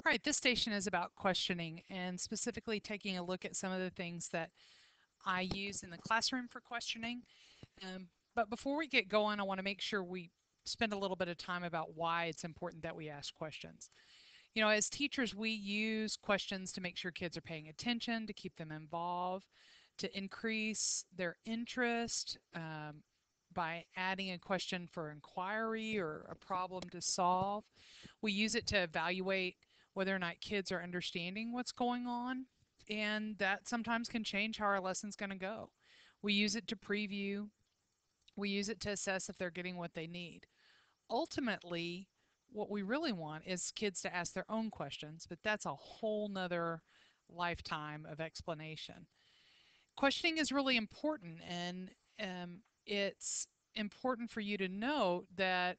All right, this station is about questioning and specifically taking a look at some of the things that I use in the classroom for questioning. But before we get going, I want to make sure we spend a little bit of time about why it's important that we ask questions. You know, as teachers, we use questions to make sure kids are paying attention, to keep them involved, to increase their interest by adding a question for inquiry or a problem to solve. We use it to evaluate whether or not kids are understanding what's going on, and that sometimes can change how our lesson's going to go. We use it to preview, we use it to assess if they're getting what they need. Ultimately, what we really want is kids to ask their own questions, but that's a whole nother lifetime of explanation. Questioning is really important, and it's important for you to know that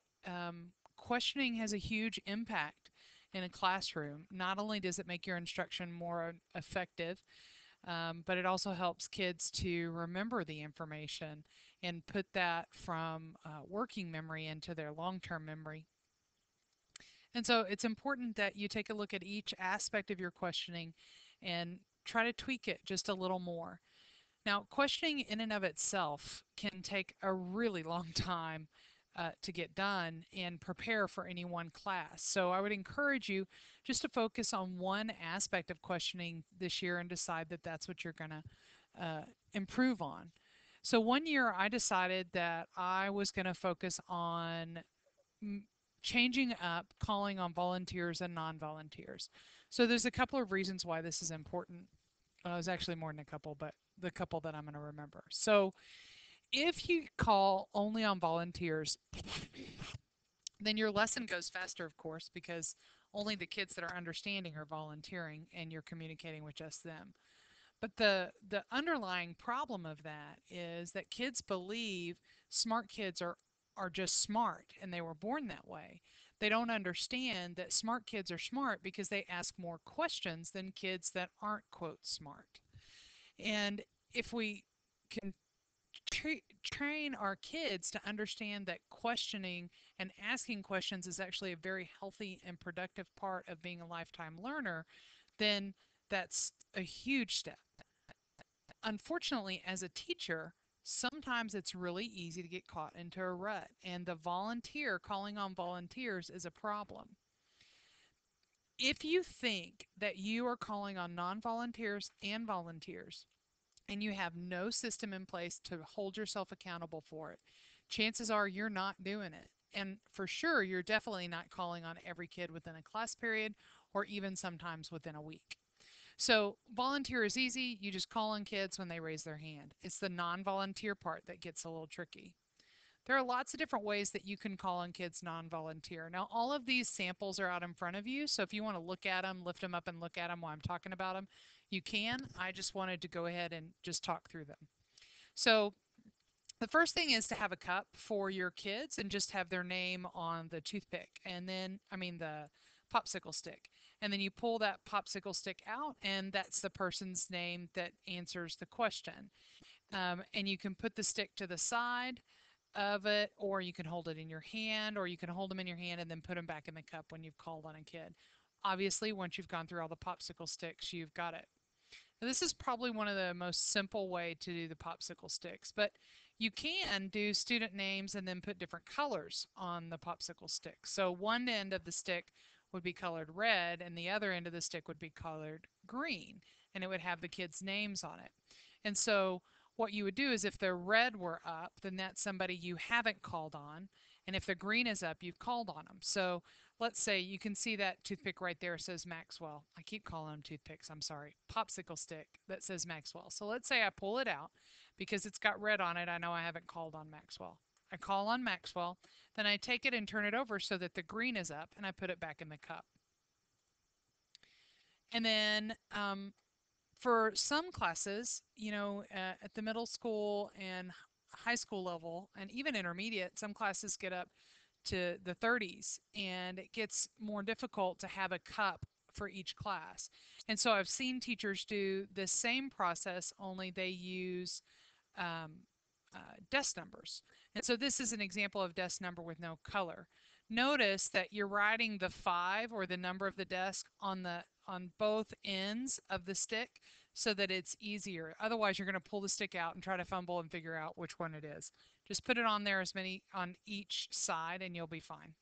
questioning has a huge impact in a classroom. Not only does it make your instruction more effective, but it also helps kids to remember the information and put that from working memory into their long-term memory. And so it's important that you take a look at each aspect of your questioning and try to tweak it just a little more. Now, questioning in and of itself can take a really long time to get done and prepare for any one class. So I would encourage you just to focus on one aspect of questioning this year and decide that that's what you're going to improve on. So one year I decided that I was going to focus on changing up calling on volunteers and non-volunteers. So there's a couple of reasons why this is important. Well, there's actually more than a couple, but the couple that I'm going to remember. So if you call only on volunteers, then your lesson goes faster, of course, because only the kids that are understanding are volunteering and you're communicating with just them. But the underlying problem of that is that kids believe smart kids are just smart and they were born that way. They don't understand that smart kids are smart because they ask more questions than kids that aren't quote smart. And if we can train our kids to understand that questioning and asking questions is actually a very healthy and productive part of being a lifetime learner, then that's a huge step. Unfortunately, as a teacher, sometimes it's really easy to get caught into a rut, and the volunteer calling on volunteers is a problem. If you think that you are calling on non volunteers and volunteers, and you have no system in place to hold yourself accountable for it, chances are you're not doing it. And for sure, you're definitely not calling on every kid within a class period or even sometimes within a week. So, volunteer is easy. You just call on kids when they raise their hand. It's the non volunteer part that gets a little tricky. There are lots of different ways that you can call on kids non volunteer. Now, all of these samples are out in front of you. So, if you want to look at them, lift them up and look at them while I'm talking about them, you can. I just wanted to go ahead and just talk through them. So, the first thing is to have a cup for your kids and just have their name on the toothpick and then, I mean, the popsicle stick. And then you pull that popsicle stick out, and that's the person's name that answers the question. And you can put the stick to the side of it, or you can hold it in your hand, or you can hold them in your hand and then put them back in the cup when you've called on a kid. Obviously, once you've gone through all the popsicle sticks, you've got it. Now, this is probably one of the most simple way to do the popsicle sticks, but you can do student names and then put different colors on the popsicle stick. So one end of the stick would be colored red and the other end of the stick would be colored green, and it would have the kids' names on it. And so what you would do is if the red were up, then that's somebody you haven't called on. And if the green is up, you've called on them. So let's say you can see that toothpick right there says Maxwell. I keep calling them toothpicks, I'm sorry. Popsicle stick that says Maxwell. So let's say I pull it out because it's got red on it. I know I haven't called on Maxwell. I call on Maxwell, then I take it and turn it over so that the green is up and I put it back in the cup. And then for some classes, you know, at the middle school and high school level, and even intermediate, some classes get up to the 30s, and it gets more difficult to have a cup for each class. And so I've seen teachers do the same process, only they use um, desk numbers. And so this is an example of desk number with no color. Notice that you're writing the 5 or the number of the desk on both ends of the stick so that it's easier. Otherwise, you're going to pull the stick out and try to fumble and figure out which one it is. Just put it on there as many on each side and you'll be fine.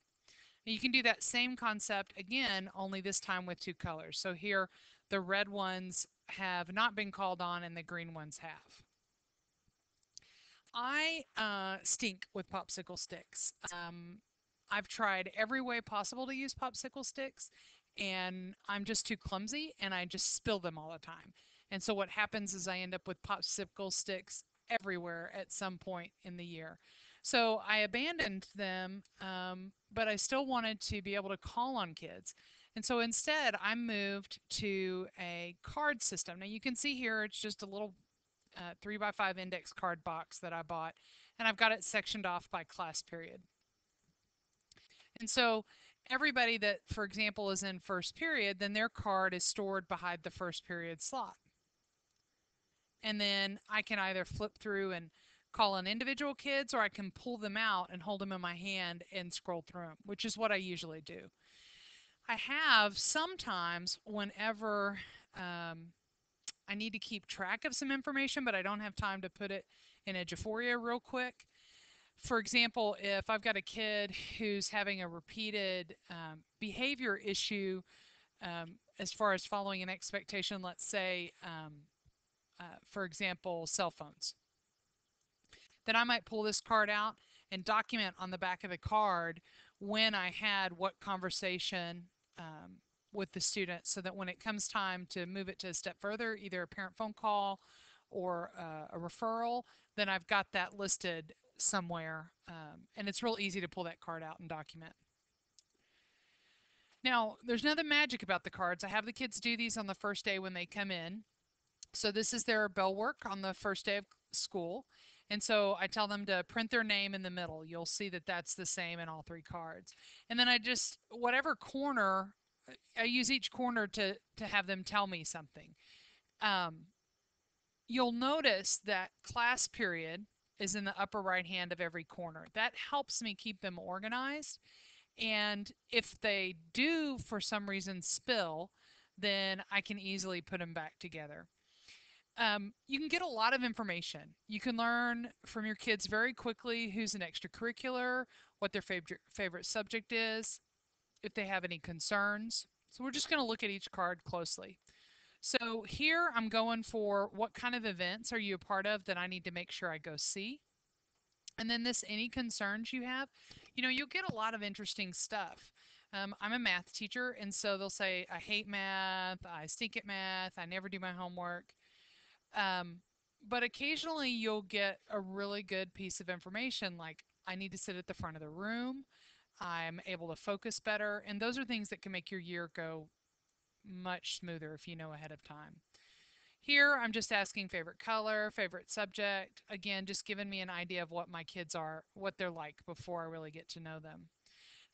And you can do that same concept again, only this time with two colors. So here, the red ones have not been called on and the green ones have. I stink with popsicle sticks. I've tried every way possible to use popsicle sticks, and I'm just too clumsy, and I just spill them all the time. And so what happens is I end up with popsicle sticks everywhere at some point in the year. So I abandoned them, but I still wanted to be able to call on kids. And so instead, I moved to a card system. Now you can see here, it's just a little 3x5 index card box that I bought, and I've got it sectioned off by class period. And so everybody that, for example, is in first period, then their card is stored behind the first period slot. And then I can either flip through and call on individual kids, or I can pull them out and hold them in my hand and scroll through them, which is what I usually do. I have sometimes whenever I need to keep track of some information, but I don't have time to put it in Eduphoria real quick. For example, if I've got a kid who's having a repeated behavior issue as far as following an expectation, let's say, for example, cell phones, then I might pull this card out and document on the back of the card when I had what conversation with the student so that when it comes time to move it to a step further, either a parent phone call or a referral, then I've got that listed somewhere. And it's real easy to pull that card out and document. Now, there's nothing magic about the cards. I have the kids do these on the first day when they come in. So this is their bell work on the first day of school. And so I tell them to print their name in the middle. You'll see that that's the same in all three cards. And then I just, whatever corner, I use each corner to have them tell me something. You'll notice that class period is in the upper right hand of every corner. That helps me keep them organized. And if they do, for some reason, spill, then I can easily put them back together. You can get a lot of information. You can learn from your kids very quickly who's an extracurricular, what their favorite subject is, if they have any concerns. So we're just going to look at each card closely. So here I'm going for what kind of events are you a part of that I need to make sure I go see. And then this any concerns you have, you'll get a lot of interesting stuff. I'm a math teacher, and so they'll say, I hate math, I stink at math, I never do my homework. Um, but occasionally you'll get a really good piece of information like I need to sit at the front of the room, I'm able to focus better, and those are things that can make your year go much smoother if you know ahead of time. Here, I'm just asking favorite color, favorite subject. Again, just giving me an idea of what my kids are, what they're like before I really get to know them.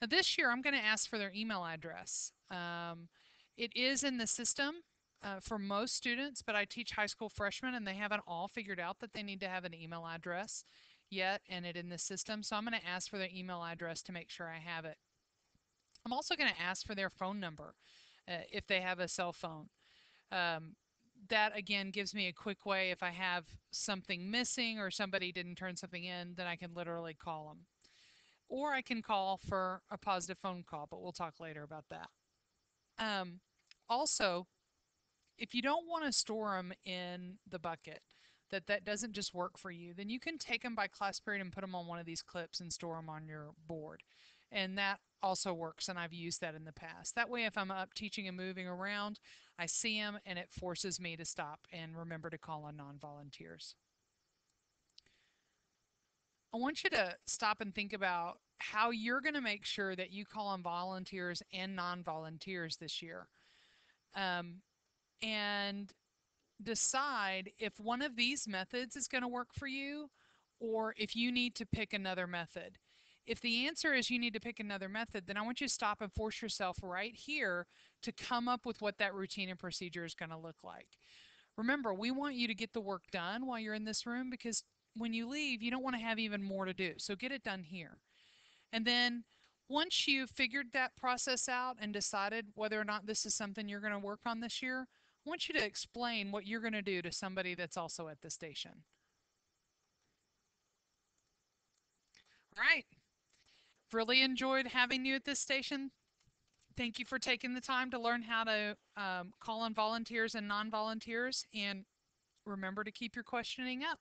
Now, this year, I'm going to ask for their email address. It is in the system for most students, but I teach high school freshmen, and they haven't all figured out that they need to have an email address yet and it in the system. So I'm going to ask for their email address to make sure I have it. I'm also going to ask for their phone number if they have a cell phone. That again gives me a quick way if I have something missing or somebody didn't turn something in, then I can literally call them. Or I can call for a positive phone call, but we'll talk later about that. Also, if you don't want to store them in the bucket, that doesn't just work for you, then you can take them by class period and put them on one of these clips and store them on your board. And that also works, and I've used that in the past. That way, if I'm up teaching and moving around, I see them and it forces me to stop and remember to call on non-volunteers. I want you to stop and think about how you're going to make sure that you call on volunteers and non-volunteers this year. And decide if one of these methods is going to work for you or if you need to pick another method. If the answer is you need to pick another method, then I want you to stop and force yourself right here to come up with what that routine and procedure is going to look like. Remember, we want you to get the work done while you're in this room because when you leave, you don't want to have even more to do. So get it done here. And then once you've figured that process out and decided whether or not this is something you're going to work on this year, I want you to explain what you're going to do to somebody that's also at the station. All right. Really enjoyed having you at this station. Thank you for taking the time to learn how to call on volunteers and non volunteers. And remember to keep your questioning up.